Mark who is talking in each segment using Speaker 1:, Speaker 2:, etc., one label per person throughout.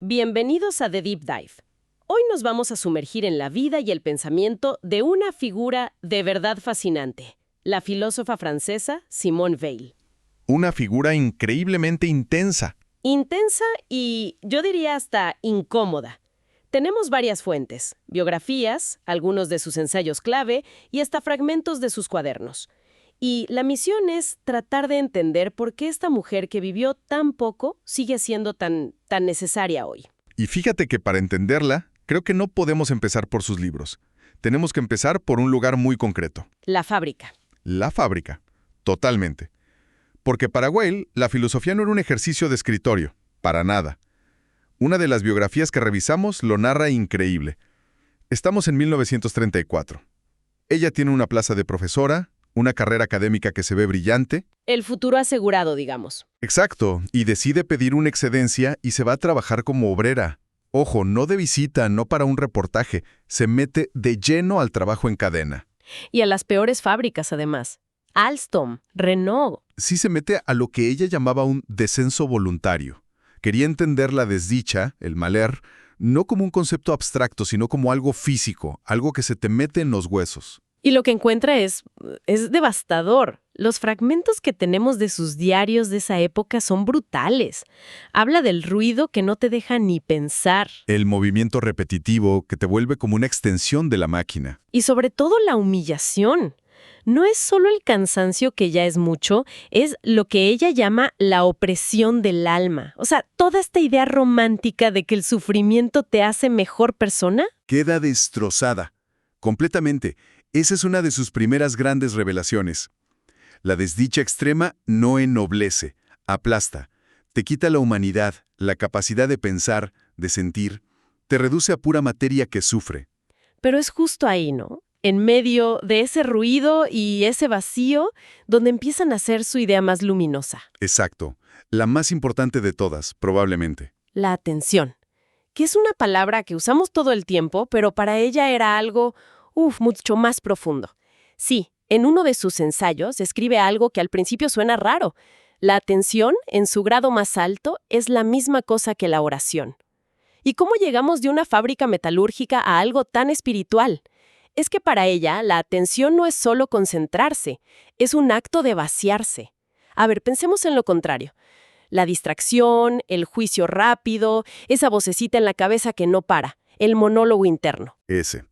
Speaker 1: Bienvenidos a The Deep Dive. Hoy nos vamos a sumergir en la vida y el pensamiento de una figura de verdad fascinante, la filósofa francesa Simone Weil.
Speaker 2: Una figura increíblemente intensa.
Speaker 1: Intensa y, yo diría, hasta incómoda. Tenemos varias fuentes, biografías, algunos de sus ensayos clave y hasta fragmentos de sus cuadernos. Y la misión es tratar de entender por qué esta mujer que vivió tan poco sigue siendo tan necesaria hoy.
Speaker 2: Y fíjate que para entenderla, creo que no podemos empezar por sus libros. Tenemos que empezar por un lugar muy concreto.
Speaker 1: La fábrica.
Speaker 2: La fábrica. Totalmente. Porque para Weil, la filosofía no era un ejercicio de escritorio. Para nada. Una de las biografías que revisamos lo narra increíble. Estamos en 1934. Ella tiene una plaza de profesora, una carrera académica que se ve brillante.
Speaker 1: El futuro asegurado, digamos.
Speaker 2: Exacto, y decide pedir una excedencia y se va a trabajar como obrera. Ojo, no de visita, no para un reportaje. Se mete de lleno al trabajo en cadena.
Speaker 1: Y a las peores fábricas, además. Alstom, Renault.
Speaker 2: Sí se mete a lo que ella llamaba un descenso voluntario. Quería entender la desdicha, el malheur, no como un concepto abstracto, sino como algo físico, algo que se te mete en los huesos.
Speaker 1: Y lo que encuentra es devastador. Los fragmentos que tenemos de sus diarios de esa época son brutales. Habla del ruido que no te deja ni pensar.
Speaker 2: El movimiento repetitivo que te vuelve como una extensión de la máquina.
Speaker 1: Y sobre todo la humillación. No es solo el cansancio que ya es mucho, es lo que ella llama la opresión del alma. O sea, toda esta idea romántica de que el sufrimiento te hace mejor persona.
Speaker 2: Queda destrozada. Completamente. Esa es una de sus primeras grandes revelaciones. La desdicha extrema no ennoblece, aplasta, te quita la humanidad, la capacidad de pensar, de sentir, te reduce a pura materia que sufre.
Speaker 1: Pero es justo ahí, ¿no? En medio de ese ruido y ese vacío, donde empieza a nacer su idea más luminosa.
Speaker 2: Exacto, la más importante de todas, probablemente.
Speaker 1: La atención, que es una palabra que usamos todo el tiempo, pero para ella era algo mucho más profundo. Sí, en uno de sus ensayos escribe algo que al principio suena raro. La atención, en su grado más alto, es la misma cosa que la oración. ¿Y cómo llegamos de una fábrica metalúrgica a algo tan espiritual? Es que para ella, la atención no es solo concentrarse, es un acto de vaciarse. A ver, pensemos en lo contrario. La distracción, el juicio rápido, esa vocecita en la cabeza que no para, el monólogo interno.
Speaker 2: Ese.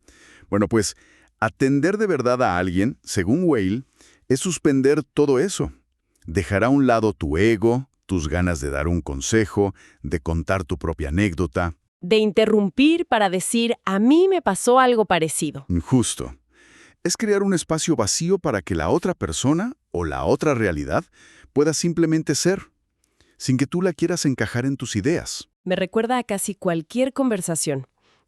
Speaker 2: Bueno, pues, atender de verdad a alguien, según Weil, es suspender todo eso. Dejar a un lado tu ego, tus ganas de dar un consejo, de contar tu propia anécdota.
Speaker 1: De interrumpir para decir, a mí me pasó algo parecido.
Speaker 2: Justo. Es crear un espacio vacío para que la otra persona o la otra realidad pueda simplemente ser, sin que tú la quieras encajar en tus ideas.
Speaker 1: Me recuerda a casi cualquier conversación.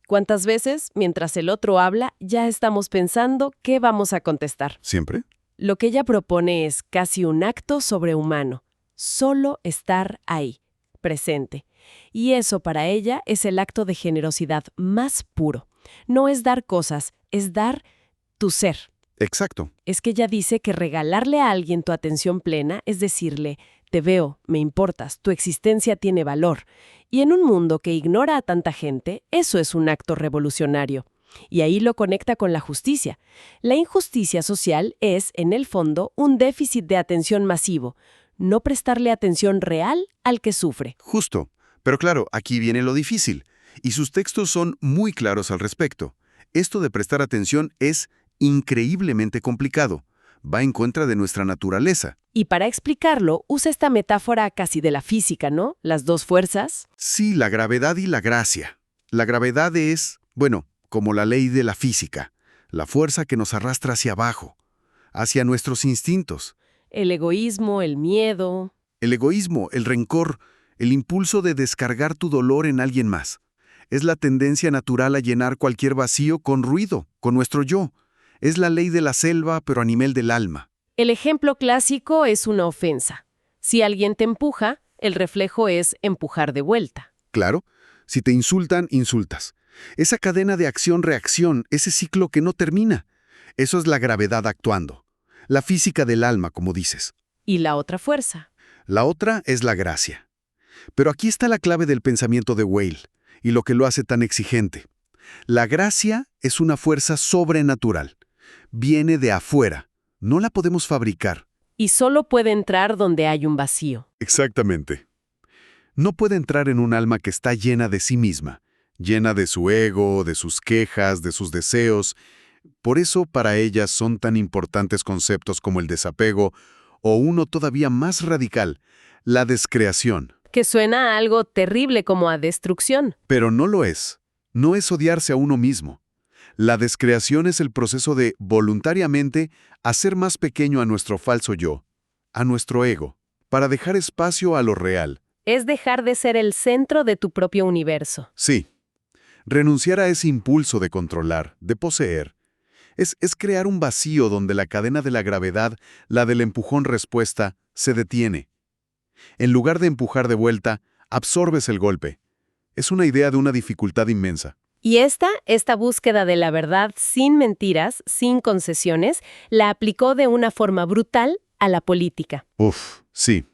Speaker 1: ¿Cuántas veces, mientras el otro habla, ya estamos pensando qué vamos a contestar?
Speaker 2: ¿Siempre?
Speaker 1: Lo que ella propone es casi un acto sobrehumano. Solo estar ahí, presente. Y eso para ella es el acto de generosidad más puro. No es dar cosas, es dar tu ser.
Speaker 2: Exacto.
Speaker 1: Es que ella dice que regalarle a alguien tu atención plena es decirle, te veo, me importas, tu existencia tiene valor. Y en un mundo que ignora a tanta gente, eso es un acto revolucionario. Y ahí lo conecta con la justicia. La injusticia social es, en el fondo, un déficit de atención masivo. No prestarle atención real al que sufre.
Speaker 2: Justo. Pero claro, aquí viene lo difícil. Y sus textos son muy claros al respecto. Esto de prestar atención es increíblemente complicado. Va en contra de nuestra naturaleza.
Speaker 1: Y para explicarlo, usa esta metáfora casi de la física, ¿no? Las dos fuerzas.
Speaker 2: Sí, la gravedad y la gracia. La gravedad es, bueno, como la ley de la física, la fuerza que nos arrastra hacia abajo, hacia nuestros instintos.
Speaker 1: El egoísmo, el miedo.
Speaker 2: El egoísmo, el rencor, el impulso de descargar tu dolor en alguien más. Es la tendencia natural a llenar cualquier vacío con ruido, con nuestro yo. Es la ley de la selva, pero a nivel del alma.
Speaker 1: El ejemplo clásico es una ofensa. Si alguien te empuja, el reflejo es empujar de vuelta.
Speaker 2: Claro, si te insultan, insultas. Esa cadena de acción-reacción, ese ciclo que no termina. Eso es la gravedad actuando. La física del alma, como dices.
Speaker 1: ¿Y la otra fuerza?
Speaker 2: La otra es la gracia.
Speaker 3: Pero aquí está la clave del pensamiento de Weil, y lo que lo hace tan exigente. La gracia es una fuerza sobrenatural. Viene de afuera. No la podemos fabricar.
Speaker 1: Y solo puede entrar donde hay un vacío.
Speaker 3: Exactamente. No puede entrar en un alma que está llena de sí misma, llena de su ego, de sus quejas, de sus deseos. Por eso para ellas son tan importantes conceptos como el desapego o uno todavía más radical, la descreación.
Speaker 1: Que suena a algo terrible como a destrucción.
Speaker 3: Pero no lo es. No es odiarse a uno mismo. La descreación es el proceso de, voluntariamente, hacer más pequeño a nuestro falso yo, a nuestro ego, para dejar espacio a lo real.
Speaker 1: Es dejar de ser el centro de tu propio universo.
Speaker 3: Sí. Renunciar a ese impulso de controlar, de poseer. Es crear un vacío donde la cadena de la gravedad, la del empujón-respuesta, se detiene. En lugar de empujar de vuelta, absorbes el golpe. Es una idea de una dificultad inmensa.
Speaker 1: Y esta búsqueda de la verdad sin mentiras, sin concesiones, la aplicó de una forma brutal a la política.
Speaker 3: Sí.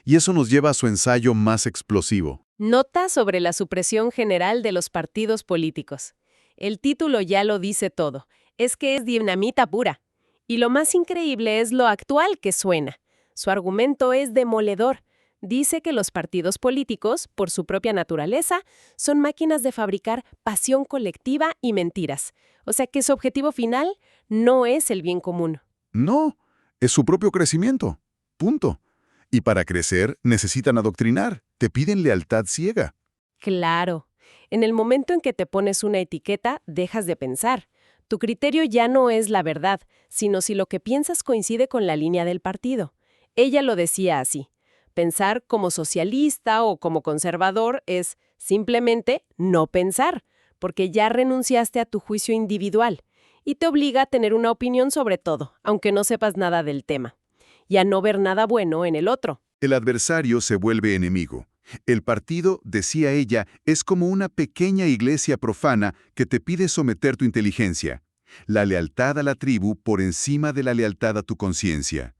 Speaker 3: Y eso nos lleva a su ensayo más explosivo.
Speaker 1: Nota sobre la supresión general de los partidos políticos. El título ya lo dice todo. Es que es dinamita pura. Y lo más increíble es lo actual que suena. Su argumento es demoledor. Dice que los partidos políticos, por su propia naturaleza, son máquinas de fabricar pasión colectiva y mentiras. O sea que su objetivo final no es el bien común.
Speaker 2: No, es su propio crecimiento. Punto. Y para crecer necesitan adoctrinar, te piden lealtad ciega.
Speaker 1: Claro. En el momento en que te pones una etiqueta, dejas de pensar. Tu criterio ya no es la verdad, sino si lo que piensas coincide con la línea del partido. Ella lo decía así. Pensar como socialista o como conservador es simplemente no pensar, porque ya renunciaste a tu juicio individual y te obliga a tener una opinión sobre todo, aunque no sepas nada del tema, y a no ver nada bueno en el otro.
Speaker 2: El adversario se vuelve enemigo. El partido, decía ella, es como una pequeña iglesia profana que te pide someter tu inteligencia. La lealtad a la tribu por encima de la lealtad a tu conciencia.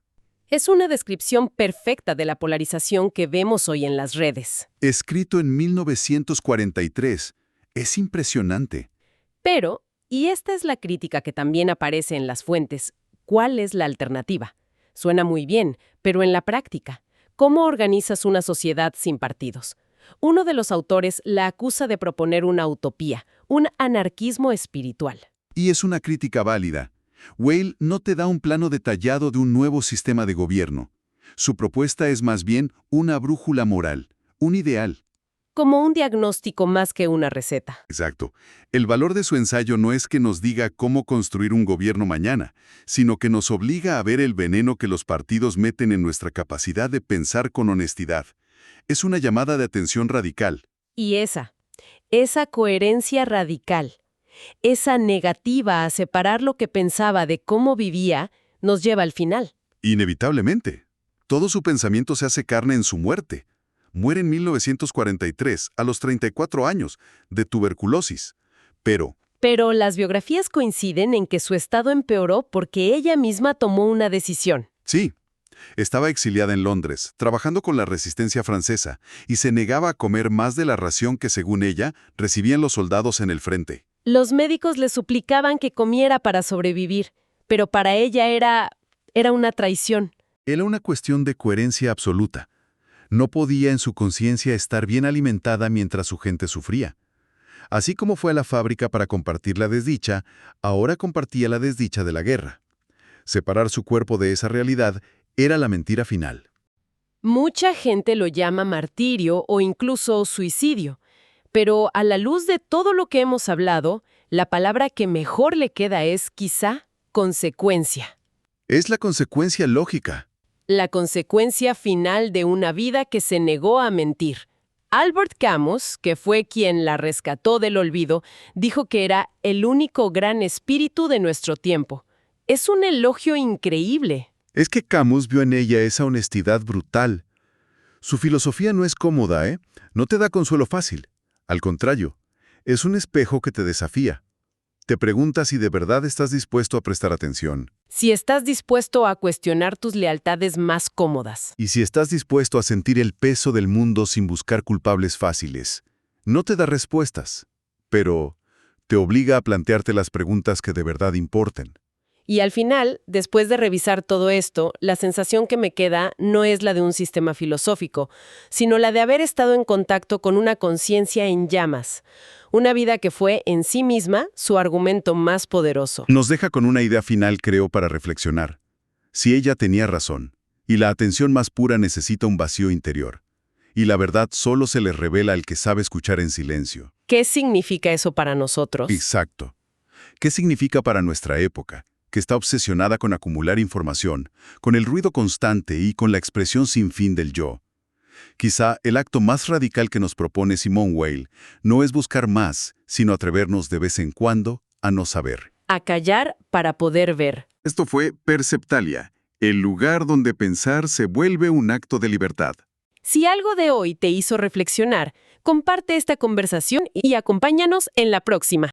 Speaker 1: Es una descripción perfecta de la polarización que vemos hoy en las redes.
Speaker 2: Escrito en 1943. Es impresionante.
Speaker 1: Pero, y esta es la crítica que también aparece en las fuentes, ¿cuál es la alternativa? Suena muy bien, pero en la práctica, ¿cómo organizas una sociedad sin partidos? Uno de los autores la acusa de proponer una utopía, un anarquismo espiritual.
Speaker 2: Y es una crítica válida. Weil no te da un plano detallado de un nuevo sistema de gobierno. Su propuesta es más bien una brújula moral, un ideal.
Speaker 1: Como un diagnóstico más que una receta.
Speaker 2: Exacto. El valor de su ensayo no es que nos diga cómo construir un gobierno mañana, sino que nos obliga a ver el veneno que los partidos meten en nuestra capacidad de pensar con honestidad. Es una llamada de atención radical.
Speaker 1: Y esa coherencia radical, esa negativa a separar lo que pensaba de cómo vivía, nos lleva al final.
Speaker 2: Inevitablemente. Todo su pensamiento se hace carne en su muerte. Muere en 1943, a los 34 años, de tuberculosis. Pero
Speaker 1: las biografías coinciden en que su estado empeoró porque ella misma tomó una decisión.
Speaker 2: sí, estaba exiliada en Londres, trabajando con la resistencia francesa, y se negaba a comer más de la ración que, según ella, recibían los soldados en el frente.
Speaker 1: Los médicos le suplicaban que comiera para sobrevivir, pero para ella era una traición.
Speaker 2: Era una cuestión de coherencia absoluta. No podía en su conciencia estar bien alimentada mientras su gente sufría. Así como fue a la fábrica para compartir la desdicha, ahora compartía la desdicha de la guerra. Separar su cuerpo de esa realidad era la mentira final.
Speaker 1: Mucha gente lo llama martirio o incluso suicidio, pero a la luz de todo lo que hemos hablado, la palabra que mejor le queda es, quizá, consecuencia.
Speaker 2: Es la consecuencia lógica.
Speaker 1: La consecuencia final de una vida que se negó a mentir. Albert Camus, que fue quien la rescató del olvido, dijo que era el único gran espíritu de nuestro tiempo. Es un elogio increíble.
Speaker 2: Es que Camus vio en ella esa honestidad brutal. Su filosofía no es cómoda, ¿eh? No te da consuelo fácil. Al contrario, es un espejo que te desafía.
Speaker 3: Te pregunta si de verdad estás dispuesto a prestar atención
Speaker 1: Si estás dispuesto a cuestionar tus lealtades más cómodas.
Speaker 3: y si estás dispuesto a sentir el peso del mundo sin buscar culpables fáciles. No te da respuestas, pero te obliga a plantearte las preguntas que de verdad importen.
Speaker 1: Y al final, después de revisar todo esto, la sensación que me queda no es la de un sistema filosófico, sino la de haber estado en contacto con una conciencia en llamas. Una vida que fue, en sí misma, su argumento más poderoso.
Speaker 3: Nos deja con una idea final, creo, para reflexionar. Si ella tenía razón, y la atención más pura necesita un vacío interior, y la verdad solo se le revela al que sabe escuchar en silencio.
Speaker 1: ¿Qué significa eso para nosotros?
Speaker 3: Exacto. ¿Qué significa para nuestra época, que está obsesionada con acumular información, con el ruido constante y con la expresión sin fin del yo? Quizá el acto más radical que nos propone Simone Weil no es buscar más, sino atrevernos de vez en cuando a no saber.
Speaker 1: A callar para poder ver.
Speaker 3: Esto fue Perceptalia, el lugar donde pensar se vuelve un acto de libertad.
Speaker 1: Si algo de hoy te hizo reflexionar, comparte esta conversación y acompáñanos en la próxima.